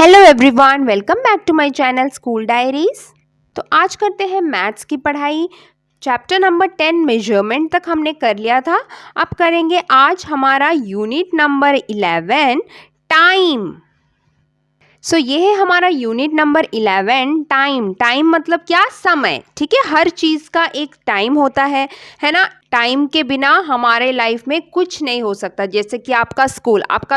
Hello everyone, welcome back to my channel school diaries. तो आज करते हैं मैथ्स की पढ़ाई। चैप्टर नंबर 10 मेजरमेंट तक हमने कर लिया था। अब करेंगे आज हमारा यूनिट नंबर 11 टाइम। ये है हमारा यूनिट नंबर 11 टाइम। टाइम मतलब क्या? समय। ठीक है, हर चीज़ का एक टाइम होता है ना। टाइम के बिना हमारे लाइफ में कुछ नहीं हो सकता। जैसे कि आपका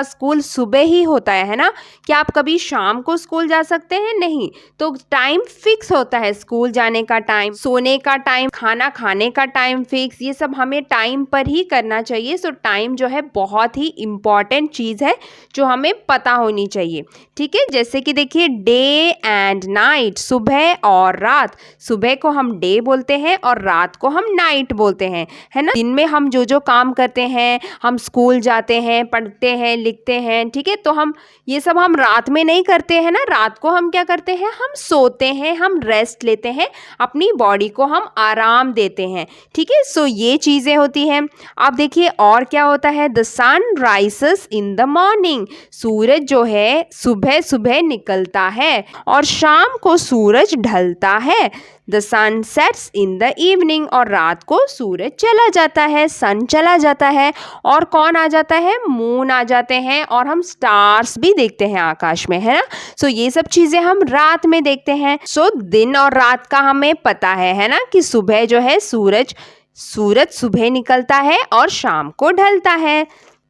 स्कूल सुबह ही होता है ना। क्या आप कभी शाम को स्कूल जा सकते हैं? नहीं। तो टाइम फिक्स होता है, स्कूल जाने का टाइम, सोने का टाइम, खाना खाने का टाइम फिक्स। ये सब हमें टाइम पर ही करना चाहिए। टाइम जो है बहुत ही इम्पॉर्टेंट चीज़ है जो हमें पता होनी चाहिए। ठीक है, जैसे कि देखिए डे एंड नाइट, सुबह और रात। सुबह को हम डे बोलते हैं और रात को हम नाइट बोलते हैं, है ना। दिन में हम जो काम करते हैं, हम स्कूल जाते हैं, पढ़ते हैं, लिखते हैं, ठीक है, तो हम ये सब हम रात में नहीं करते हैं ना। रात को हम क्या करते हैं? हम सोते हैं, हम रेस्ट लेते हैं, अपनी बॉडी को हम आराम देते हैं। ठीक है, ये चीज़ें होती हैं। अब देखिए और क्या होता है। The sun rises in the morning, सूरज जो है सुबह सुबह निकलता है और शाम को सूरज ढलता है। The sun sets in the evening, और रात को सूरज चला जाता है, सन चला जाता है। और कौन आ जाता है? मून आ जाते हैं, और हम स्टार्स भी देखते हैं आकाश में, है ना। ये सब चीज़ें हम रात में देखते हैं। दिन और रात का हमें पता है ना, कि सुबह जो है सूरज सुबह निकलता है और शाम को ढलता है।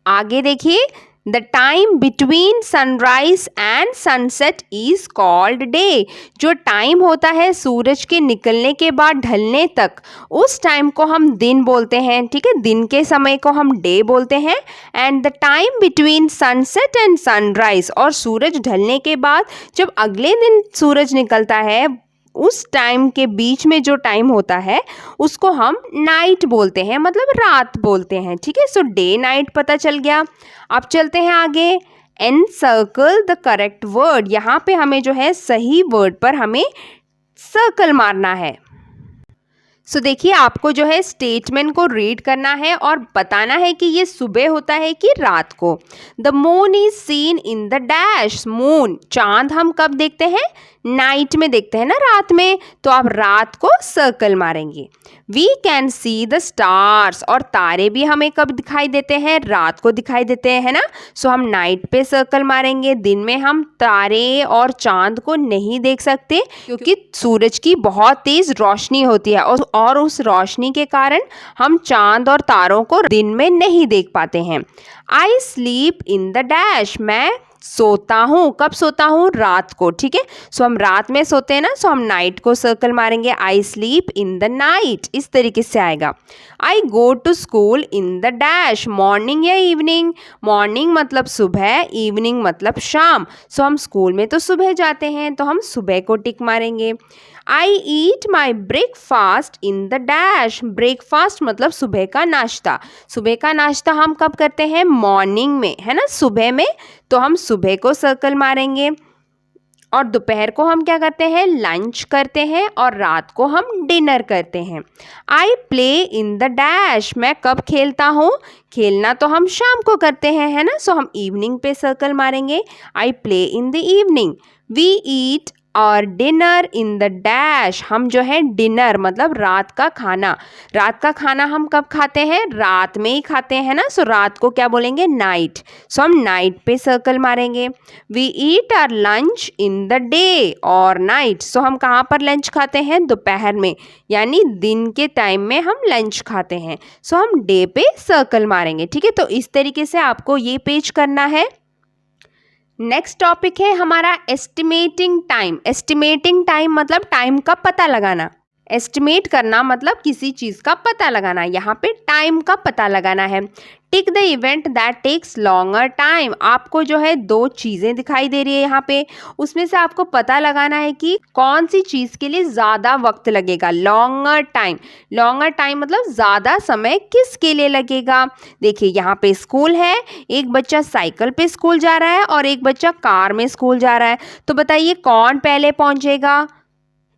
आगे देखिए, the time between sunrise and sunset is called day. जो टाइम होता है सूरज के निकलने के बाद ढलने तक, उस टाइम को हम दिन बोलते हैं। ठीक है, दिन के समय को हम डे बोलते हैं। And the time between sunset and sunrise, और सूरज ढलने के बाद जब अगले दिन सूरज निकलता है, उस टाइम के बीच में जो टाइम होता है उसको हम नाइट बोलते हैं, मतलब रात बोलते हैं। ठीक है, डे नाइट पता चल गया। अब चलते हैं आगे। एनसर्कल द करेक्ट वर्ड, यहाँ पे हमें जो है सही वर्ड पर हमें सर्कल मारना है। देखिए आपको जो है स्टेटमेंट को रीड करना है और बताना है कि ये सुबह होता है कि रात को। The moon is seen in the dash, moon चांद हम कब देखते हैं? नाइट में देखते हैं ना, रात में। तो आप रात को सर्कल मारेंगे। We can see the stars, और तारे भी हमें कब दिखाई देते हैं? रात को दिखाई देते हैं, है ना। हम नाइट पे सर्कल मारेंगे। दिन में हम तारे और चांद को नहीं देख सकते, क्योंकि सूरज की बहुत तेज रोशनी होती है, और उस रोशनी के कारण हम चांद और तारों को दिन में नहीं देख पाते हैं। आई स्लीप इन द डैश, मैं सोता हूँ। कब सोता हूँ? रात को। ठीक है, हम रात में सोते हैं ना, हम नाइट को सर्कल मारेंगे। I sleep in the night, इस तरीके से आएगा। I go to school in the dash, morning या इवनिंग। मॉर्निंग मतलब सुबह, इवनिंग मतलब शाम। हम स्कूल में तो सुबह जाते हैं, तो हम सुबह को टिक मारेंगे। I eat my breakfast in the dash, breakfast मतलब सुबह का नाश्ता। सुबह का नाश्ता हम कब करते हैं? मॉर्निंग में, है ना, सुबह में। तो हम सुबह को सर्कल मारेंगे। और दोपहर को हम क्या करते हैं? लंच करते हैं, और रात को हम डिनर करते हैं। आई प्ले इन द डैश, मैं कब खेलता हूँ? खेलना तो हम शाम को करते हैं, है ना। हम इवनिंग पे सर्कल मारेंगे। I play in the evening. We eat our dinner in the dash, हम जो है डिनर मतलब रात का खाना। रात का खाना हम कब खाते हैं? रात में ही खाते हैं ना। रात को क्या बोलेंगे? नाइट। हम नाइट पे सर्कल मारेंगे। We eat our lunch in the day और नाइट, हम कहाँ पर लंच खाते हैं? दोपहर में, यानी दिन के टाइम में हम लंच खाते हैं। हम डे पे सर्कल मारेंगे। ठीक है, तो इस तरीके से आपको ये पेज करना है। नेक्स्ट टॉपिक है हमारा एस्टिमेटिंग टाइम। एस्टिमेटिंग टाइम मतलब टाइम का पता लगाना। एस्टिमेट करना मतलब किसी चीज़ का पता लगाना। यहाँ पे टाइम का पता लगाना है। Tick the event that takes longer time, आपको जो है दो चीज़ें दिखाई दे रही है यहाँ पे, उसमें से आपको पता लगाना है कि कौन सी चीज़ के लिए ज़्यादा वक्त लगेगा। लॉन्गर टाइम, लॉन्गर टाइम मतलब ज़्यादा समय किसके लिए लगेगा। देखिए यहाँ पे स्कूल है, एक बच्चा साइकिल पे स्कूल जा रहा है और एक बच्चा कार में स्कूल जा रहा है। तो बताइए कौन पहले पहुँचेगा?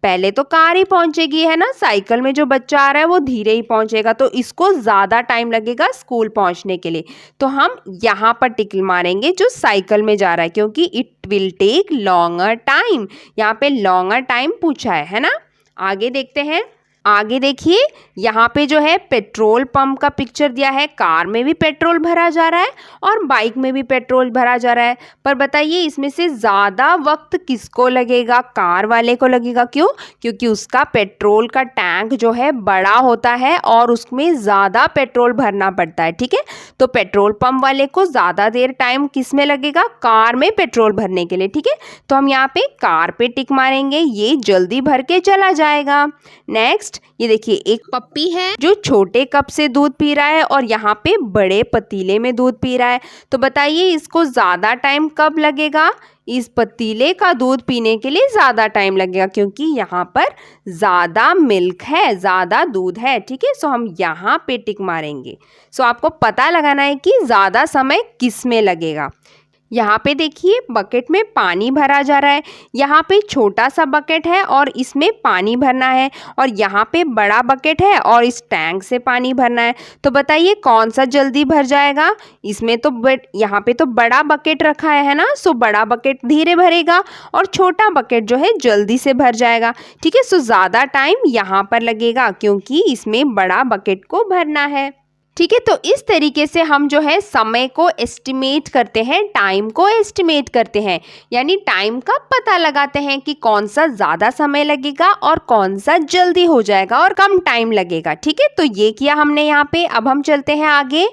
पहले तो कार ही पहुंचेगी, है ना। साइकिल में जो बच्चा आ रहा है वो धीरे ही पहुंचेगा, तो इसको ज़्यादा टाइम लगेगा स्कूल पहुंचने के लिए। तो हम यहाँ पर टिक मारेंगे जो साइकिल में जा रहा है, क्योंकि it will take longer time. यहाँ पे लॉन्गर टाइम पूछा है ना। आगे देखते हैं। आगे देखिए, यहाँ पे जो है पेट्रोल पंप का पिक्चर दिया है। कार में भी पेट्रोल भरा जा रहा है और बाइक में भी पेट्रोल भरा जा रहा है। पर बताइए इसमें से ज़्यादा वक्त किसको लगेगा? कार वाले को लगेगा। क्यों? क्योंकि उसका पेट्रोल का टैंक जो है बड़ा होता है और उसमें ज़्यादा पेट्रोल भरना पड़ता है। ठीक है, तो पेट्रोल पंप वाले को ज़्यादा देर टाइम किस में लगेगा? कार में पेट्रोल भरने के लिए। ठीक है, तो हम यहाँ पे कार पे टिक मारेंगे, ये जल्दी भर के चला जाएगा। नेक्स्ट, ये देखिए एक पप्पी है जो छोटे कप से दूध पी रहा है और यहाँ पे बड़े पतीले में दूध पी रहा है। तो बताइए इसको ज़्यादा टाइम कब लगेगा? इस पतीले का दूध पीने के लिए ज़्यादा टाइम लगेगा क्योंकि यहाँ पर ज़्यादा मिल्क है, ज़्यादा दूध है। ठीक है, सो हम यहाँ पे टिक मारेंगे। सो आपको पता लगाना है कि ज़्यादा समय किस में लगेगा। यहाँ पे देखिए बकेट में पानी भरा जा रहा है। यहाँ पे छोटा सा बकेट है और इसमें पानी भरना है और यहाँ पे बड़ा बकेट है और इस टैंक से पानी भरना है। तो बताइए कौन सा जल्दी भर जाएगा? इसमें तो यहाँ पे तो बड़ा बकेट रखा है ना, सो बड़ा बकेट धीरे भरेगा और छोटा बकेट जो है जल्दी से भर जाएगा। ठीक है, सो ज़्यादा टाइम यहाँ पर लगेगा क्योंकि इसमें बड़ा बकेट को भरना है। ठीक है, तो इस तरीके से हम जो है समय को एस्टिमेट करते हैं, टाइम को एस्टिमेट करते हैं, यानी टाइम का पता लगाते हैं कि कौन सा ज़्यादा समय लगेगा और कौन सा जल्दी हो जाएगा और कम टाइम लगेगा। ठीक है, तो ये किया हमने यहाँ पे। अब हम चलते हैं आगे।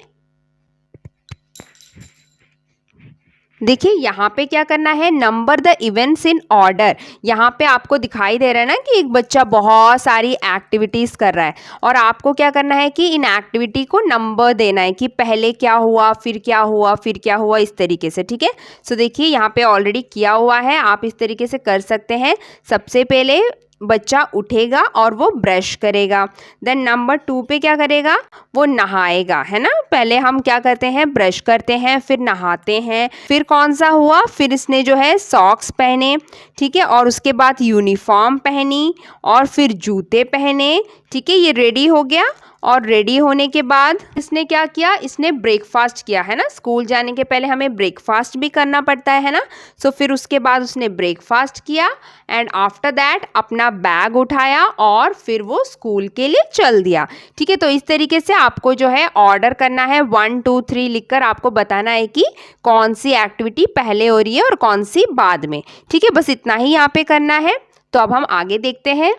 देखिए यहाँ पे क्या करना है, number the events in order. यहाँ पे आपको दिखाई दे रहा है ना कि एक बच्चा बहुत सारी एक्टिविटीज़ कर रहा है और आपको क्या करना है कि इन एक्टिविटी को नंबर देना है कि पहले क्या हुआ, फिर क्या हुआ, फिर क्या हुआ, इस तरीके से। ठीक है, सो देखिए यहाँ पे ऑलरेडी किया हुआ है, आप इस तरीके से कर सकते हैं। सबसे पहले बच्चा उठेगा और वो ब्रश करेगा। देन नंबर 2 पे क्या करेगा, वो नहाएगा, है ना। पहले हम क्या करते हैं, ब्रश करते हैं, फिर नहाते हैं। फिर कौन सा हुआ, फिर इसने जो है सॉक्स पहने, ठीक है, और उसके बाद यूनिफॉर्म पहनी और फिर जूते पहने। ठीक है, ये रेडी हो गया और रेडी होने के बाद इसने क्या किया, इसने ब्रेकफास्ट किया, है ना। स्कूल जाने के पहले हमें ब्रेकफास्ट भी करना पड़ता है ना। सो फिर उसके बाद उसने ब्रेकफास्ट किया एंड आफ्टर दैट अपना बैग उठाया और फिर वो स्कूल के लिए चल दिया। ठीक है, तो इस तरीके से आपको जो है ऑर्डर करना है, 1 2 3 लिखकर आपको बताना है कि कौन सी एक्टिविटी पहले हो रही है और कौन सी बाद में। ठीक है, बस इतना ही यहाँ पे करना है। तो अब हम आगे देखते हैं।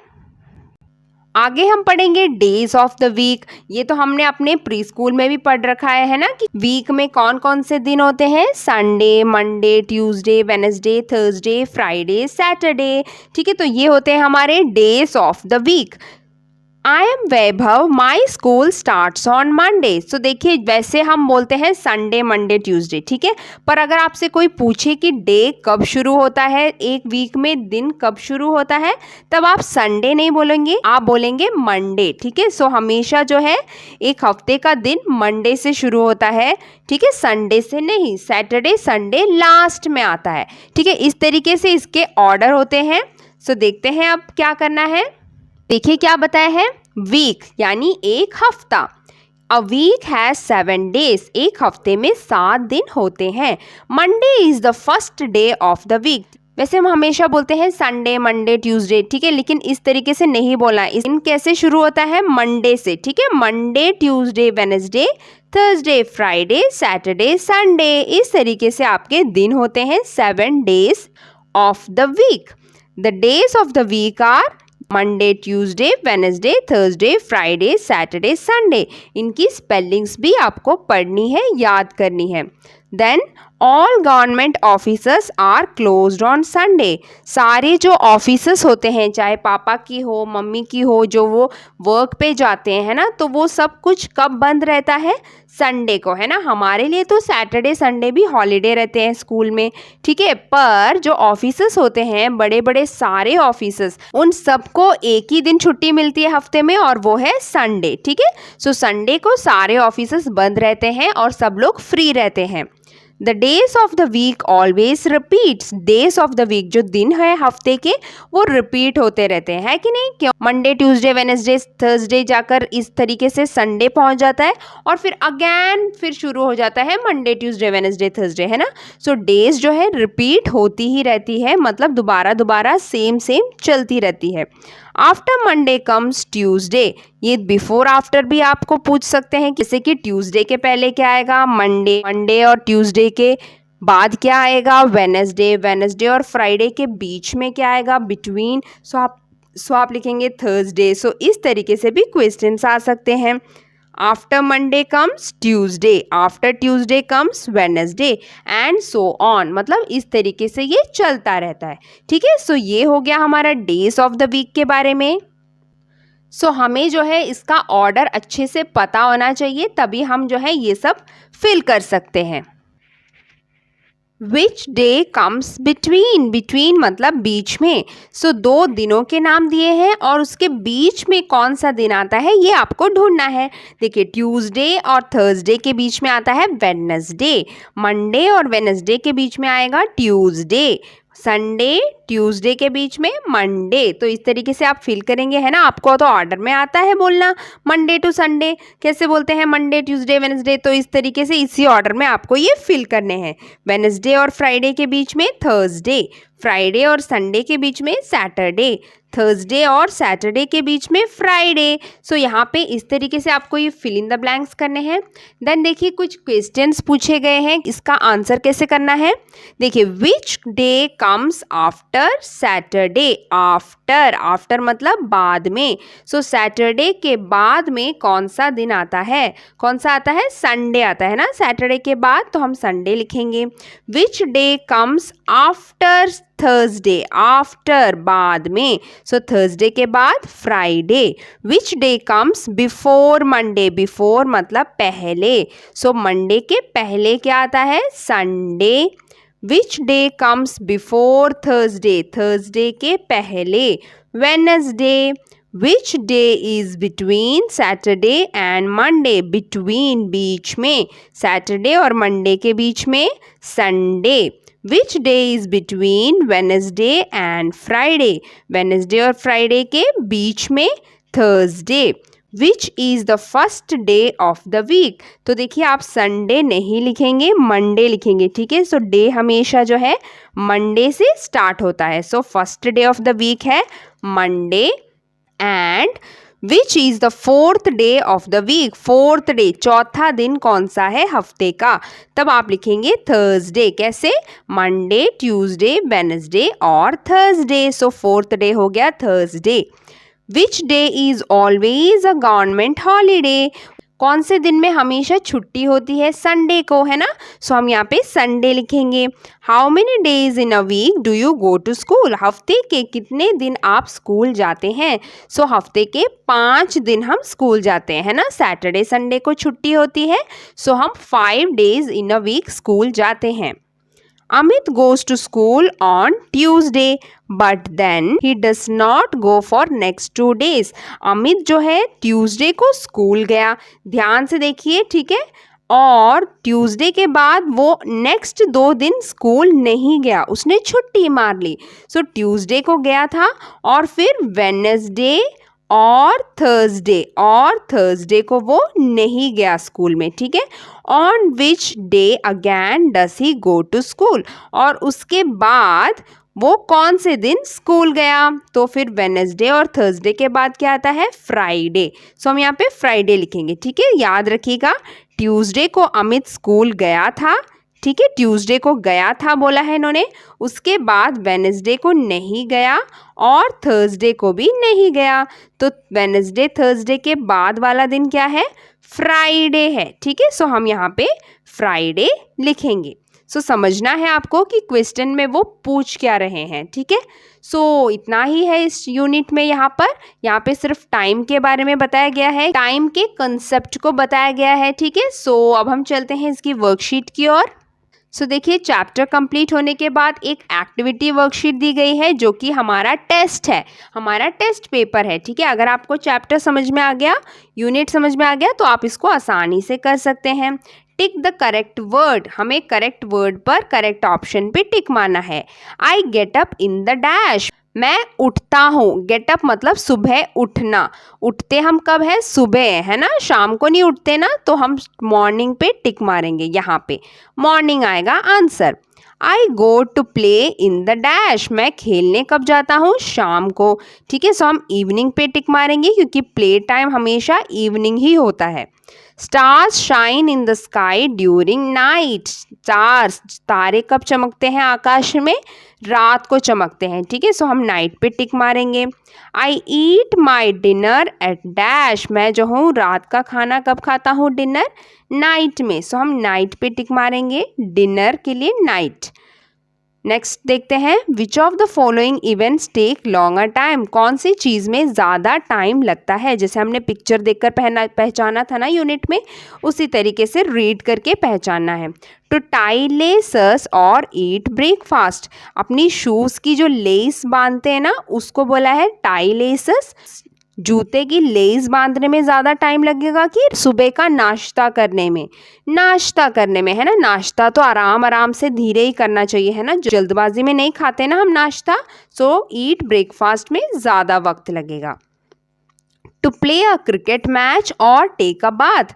आगे हम पढ़ेंगे डेज ऑफ द वीक। ये तो हमने अपने प्री स्कूल में भी पढ़ रखा है ना, कि वीक में कौन कौन से दिन होते हैं, Sunday, Monday, Tuesday, Wednesday, Thursday, Friday, Saturday. ठीक है, तो ये होते हैं हमारे days of the week. I am Vaibhav, my school starts on Monday. So देखिए वैसे हम बोलते हैं संडे, मंडे, ट्यूसडे। ठीक है, पर अगर आपसे कोई पूछे कि डे कब शुरू होता है, एक वीक में दिन कब शुरू होता है, तब आप संडे नहीं बोलेंगे, आप बोलेंगे मंडे। ठीक है, सो हमेशा जो है एक हफ्ते का दिन मंडे से शुरू होता है। ठीक है, संडे से नहीं। सैटरडे, संडे लास्ट में आता है। ठीक है, इस तरीके से इसके ऑर्डर होते हैं। सो देखते हैं अब क्या करना है। देखिए क्या बताया है, वीक यानी एक हफ्ता। अ वीक हैज 7 days, एक हफ्ते में 7 दिन होते हैं। Monday is the first day of the week. वैसे हम हमेशा बोलते हैं संडे, मंडे, ट्यूसडे। ठीक है, लेकिन इस तरीके से नहीं बोलना। इस दिन कैसे शुरू होता है, मंडे से। ठीक है, Monday, Tuesday, Wednesday, Thursday, Friday, Saturday, Sunday, इस तरीके से आपके दिन होते हैं 7 days of the week. The days of the week are Monday, Tuesday, Wednesday, Thursday, Friday, Saturday, Sunday. इनकी स्पेलिंग्स भी आपको पढ़नी है, याद करनी है। Then all government officers are closed on Sunday. सारे जो ऑफिसर्स होते हैं, चाहे पापा की हो, मम्मी की हो, जो वो वर्क पे जाते हैं, है ना, तो वो सब कुछ कब बंद रहता है, संडे को, है ना। हमारे लिए तो सैटरडे, संडे भी हॉलीडे रहते हैं स्कूल में। ठीक है, पर जो ऑफिसर्स होते हैं, बड़े बड़े सारे ऑफिसर्स, उन सबको एक ही दिन छुट्टी मिलती है हफ्ते में और वो है संडे। ठीक है, सो संडे को सारे ऑफिसर्स बंद रहते हैं और सब लोग फ्री रहते हैं। The days of the week always repeats, days of the week जो दिन है हफ्ते के वो रिपीट होते रहते हैं, है कि नहीं? क्यों? मंडे ट्यूसडे वेडनेसडे थर्सडे जाकर इस तरीके से संडे पहुंच जाता है और फिर अगेन फिर शुरू हो जाता है मंडे ट्यूसडे वेडनेसडे थर्सडे, है ना? सो डेज जो है रिपीट होती ही रहती है, मतलब दोबारा दोबारा सेम सेम चलती रहती है। आफ्टर मंडे कम्स ट्यूसडे, ये बिफोर आफ्टर भी आपको पूछ सकते हैं, जैसे कि ट्यूसडे के पहले क्या आएगा? मंडे, मंडे और ट्यूसडे के बाद क्या आएगा? वेडनेसडे, वेडनेसडे और फ्राइडे के बीच में क्या आएगा? बिटवीन, सो आप लिखेंगे थर्सडे। सो इस तरीके से भी क्वेश्चंस आ सकते हैं। After Monday comes Tuesday, after Tuesday comes Wednesday and so on, मतलब इस तरीके से ये चलता रहता है, ठीक है? सो ये हो गया हमारा डेज ऑफ द वीक के बारे में। सो हमें जो है इसका ऑर्डर अच्छे से पता होना चाहिए, तभी हम जो है ये सब फिल कर सकते हैं। विच डे कम्स बिटवीन, बिटवीन मतलब बीच में। सो दो दिनों के नाम दिए हैं और उसके बीच में कौन सा दिन आता है ये आपको ढूंढना है। देखिए ट्यूसडे और थर्सडे के बीच में आता है वेडनेसडे, मंडे और वेडनेसडे के बीच में आएगा ट्यूसडे, संडे ट्यूसडे के बीच में मंडे। तो इस तरीके से आप फिल करेंगे, है ना? आपको तो ऑर्डर में आता है बोलना, मंडे टू संडे कैसे बोलते हैं? Monday Tuesday Wednesday. तो इस तरीके से इसी ऑर्डर में आपको ये फिल करने हैं। वेडनेसडे और फ्राइडे के बीच में थर्सडे, फ्राइडे और संडे के बीच में सैटरडे, थर्सडे और सैटरडे के बीच में फ्राइडे। सो यहाँ पे इस तरीके से आपको ये फिल इन द ब्लैंक्स करने हैं। देन देखिए कुछ क्वेश्चंस पूछे गए हैं, इसका आंसर कैसे करना है। देखिए विच day comes after Saturday, after, after मतलब बाद में। सो सैटरडे के बाद में कौन सा दिन आता है? कौन सा आता है? संडे आता है ना सैटरडे के बाद, तो हम संडे लिखेंगे। Which day comes after Thursday, after बाद में। सो थर्सडे के बाद Friday. Which day comes before Monday, before मतलब पहले। सो मंडे के पहले क्या आता है? Sunday. Which day comes before Thursday, Thursday के पहले Wednesday. Which day is between Saturday and Monday, between बीच में, सैटरडे और मंडे के बीच में Sunday. Which day is between Wednesday and Friday, Wednesday और फ्राइडे के बीच में Thursday. Which is the first day of the week, तो देखिए आप संडे नहीं लिखेंगे, मंडे लिखेंगे, ठीक है? सो डे हमेशा जो है मंडे से स्टार्ट होता है। So first day of the week है Monday. And which is the fourth day of the week, fourth day चौथा दिन कौन सा है हफ्ते का? तब आप लिखेंगे थर्सडे। कैसे? मंडे ट्यूसडे वेडनेसडे और थर्सडे। सो फोर्थ डे हो गया Thursday. Which day is always a government holiday, कौन से दिन में हमेशा छुट्टी होती है? संडे को, है ना? सो हम यहाँ पे संडे लिखेंगे। How many days in a week do you go to school, हफ्ते के कितने दिन आप स्कूल जाते हैं? सो हफ्ते के 5 दिन हम स्कूल जाते हैं, है ना? सैटरडे संडे को छुट्टी होती है। सो हम 5 days in a week school जाते हैं। Amit goes to school on Tuesday, but then he does not go for next 2 days. Amit जो है ट्यूसडे को स्कूल गया, ध्यान से देखिए, ठीक है? और ट्यूसडे के बाद वो नेक्स्ट 2 दिन स्कूल नहीं गया, उसने छुट्टी मार ली। सो ट्यूसडे को गया था और फिर वेडनेसडे और थर्सडे को वो नहीं गया स्कूल में, ठीक है? On which day again does he go to school, और उसके बाद वो कौन से दिन स्कूल गया? तो फिर वेडनेसडे और थर्सडे के बाद क्या आता है? फ्राइडे। सो हम यहाँ पे फ्राइडे लिखेंगे, ठीक है? याद रखिएगा, ट्यूसडे को अमित स्कूल गया था, ठीक है? ट्यूसडे को गया था बोला है इन्होंने, उसके बाद वेडनेसडे को नहीं गया और थर्सडे को भी नहीं गया। तो वेडनेसडे थर्सडे के बाद वाला दिन क्या है? फ्राइडे है, ठीक है? सो हम यहाँ पे फ्राइडे लिखेंगे। सो समझना है आपको कि क्वेश्चन में वो पूछ क्या रहे हैं, ठीक है? सो इतना ही है इस यूनिट में। यहाँ पे सिर्फ टाइम के बारे में बताया गया है, टाइम के कंसेप्ट को बताया गया है, ठीक है? सो अब हम चलते हैं इसकी वर्कशीट की ओर। सो देखिए चैप्टर कंप्लीट होने के बाद एक एक्टिविटी वर्कशीट दी गई है जो कि हमारा टेस्ट है, हमारा टेस्ट पेपर है, ठीक है? अगर आपको चैप्टर समझ में आ गया, यूनिट समझ में आ गया, तो आप इसको आसानी से कर सकते हैं। टिक द करेक्ट वर्ड, हमें करेक्ट वर्ड पर करेक्ट ऑप्शन पे टिक मारना है। I get up in the dash, मैं उठता हूँ। गेट अप मतलब सुबह उठना, उठते हम कब है, सुबह है ना, शाम को नहीं उठते ना, तो हम मॉर्निंग पे टिक मारेंगे, यहाँ पे मॉर्निंग आएगा answer. I go to play in the dash, मैं खेलने कब जाता हूँ, शाम को, ठीक है। सो हम इवनिंग पे टिक मारेंगे क्योंकि प्ले टाइम हमेशा इवनिंग ही होता है। Stars shine in the sky during night, stars तारे कब चमकते हैं आकाश में, रात को चमकते हैं, ठीक है। सो हम नाइट पे टिक मारेंगे। I eat my dinner eight dash, मैं जो हूँ रात का खाना कब खाता हूँ, डिनर, नाइट में। सो हम नाइट पे टिक मारेंगे, डिनर के लिए नाइट। नेक्स्ट देखते हैं, which of the following events take longer time, कौन सी चीज़ में ज़्यादा टाइम लगता है। जैसे हमने पिक्चर देखकर पहचाना था ना यूनिट में, उसी तरीके से रीड करके पहचानना है। टू टाई लेसेस और ईट ब्रेकफास्ट, अपनी शूज़ की जो लेस बांधते हैं ना उसको बोला है टाई लेसेस। जूते की लेस बांधने में ज़्यादा टाइम लगेगा कि सुबह का नाश्ता करने में, नाश्ता करने में, है ना। नाश्ता तो आराम आराम से धीरे ही करना चाहिए, है ना, जल्दबाजी में नहीं खाते ना हम नाश्ता। सो ईट ब्रेकफास्ट में ज़्यादा वक्त लगेगा। To play a cricket match और टेक अ बाथ,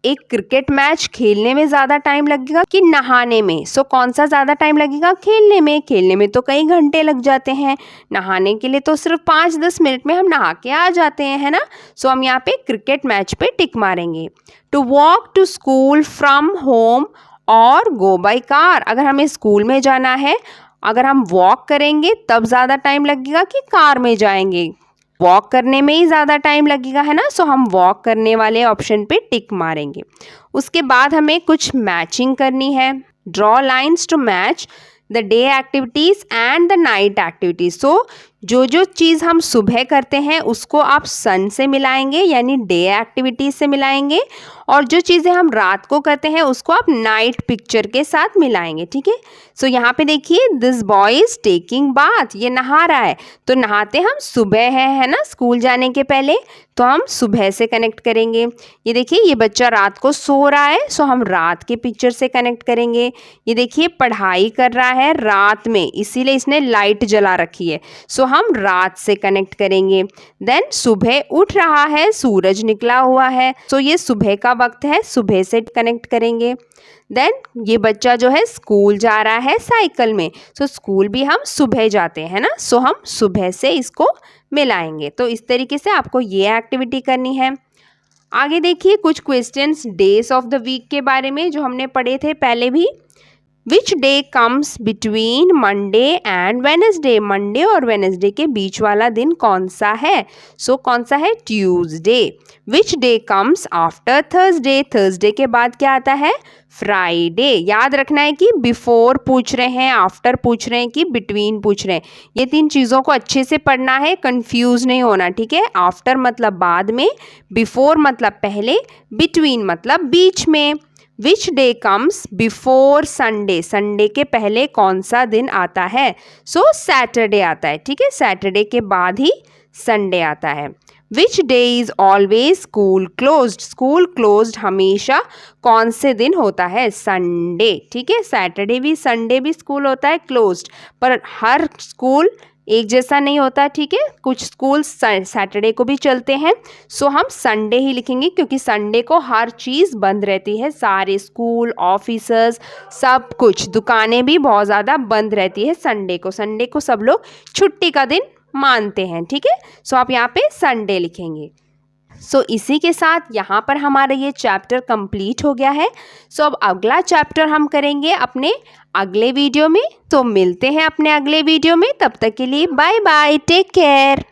एक क्रिकेट मैच खेलने में ज़्यादा टाइम लगेगा कि नहाने में। सो कौन सा ज़्यादा टाइम लगेगा, खेलने में। खेलने में तो कई घंटे लग जाते हैं, नहाने के लिए तो सिर्फ 5-10 मिनट में हम नहा के आ जाते हैं, है ना। सो हम यहाँ पे क्रिकेट मैच पे टिक मारेंगे। To walk to school from home और गो बाई कार, अगर हमें स्कूल में जाना है, अगर हम वॉक करेंगे तब ज़्यादा टाइम लगेगा कि कार में जाएंगे, वॉक करने में ही ज़्यादा टाइम लगेगा, है ना। सो हम वॉक करने वाले ऑप्शन पे टिक मारेंगे। उसके बाद हमें कुछ मैचिंग करनी है। Draw lines to match the day activities and the night activities. So जो जो चीज़ हम सुबह करते हैं उसको आप सन से मिलाएंगे, यानी डे एक्टिविटीज़ से मिलाएंगे, और जो चीज़ें हम रात को करते हैं उसको आप नाइट पिक्चर के साथ मिलाएंगे, ठीक है। सो यहाँ पे देखिए, this boy is taking bath, ये नहा रहा है, तो नहाते हम सुबह है ना, स्कूल जाने के पहले, तो हम सुबह से कनेक्ट करेंगे। ये देखिए, ये बच्चा रात को सो रहा है, सो हम रात के पिक्चर से कनेक्ट करेंगे। ये देखिए, पढ़ाई कर रहा है रात में, इसीलिए इसने लाइट जला रखी है, सो हम रात से कनेक्ट करेंगे। देन सुबह उठ रहा है, सूरज निकला हुआ है, सो ये सुबह का वक्त है, सुबह से कनेक्ट करेंगे। देन ये बच्चा जो है स्कूल जा रहा है साइकिल में, सो स्कूल भी हम सुबह जाते हैं ना, सो हम सुबह से इसको मिलाएंगे। तो इस तरीके से आपको ये एक्टिविटी करनी है। आगे देखिए कुछ questions days of the week के बारे में जो हमने पढ़े थे पहले भी। Which day comes between Monday and Wednesday, Monday और वेनेसडे के बीच वाला दिन कौन सा है। सो कौन सा है, ट्यूसडे। विच day comes after Thursday, Thursday के बाद क्या आता है, फ्राइडे। याद रखना है कि बिफोर पूछ रहे हैं, आफ्टर पूछ रहे हैं कि बिटवीन पूछ रहे हैं, ये तीन चीज़ों को अच्छे से पढ़ना है, कंफ्यूज नहीं होना, ठीक है। आफ्टर मतलब बाद में, बिफोर मतलब पहले, बिटवीन मतलब बीच में। विच day comes before Sunday, Sunday के पहले कौन सा दिन आता है, सो सैटरडे आता है, ठीक है, सैटरडे के बाद ही संडे आता है। Which day is always school closed, school closed हमेशा कौन से दिन होता है, संडे, ठीक है। सैटरडे भी संडे भी स्कूल होता है क्लोज्ड, पर हर स्कूल एक जैसा नहीं होता, ठीक है। कुछ स्कूल सैटरडे को भी चलते हैं, सो हम संडे ही लिखेंगे क्योंकि संडे को हर चीज़ बंद रहती है, सारे स्कूल, ऑफिसर्स, सब कुछ, दुकानें भी बहुत ज़्यादा बंद रहती है संडे को, संडे को सब लोग छुट्टी का दिन मानते हैं, ठीक है। सो आप यहाँ पे संडे लिखेंगे। सो इसी के साथ यहाँ पर हमारा ये चैप्टर कंप्लीट हो गया है। सो अब अगला चैप्टर हम करेंगे अपने अगले वीडियो में, तो मिलते हैं अपने अगले वीडियो में, तब तक के लिए बाय बाय, टेक केयर।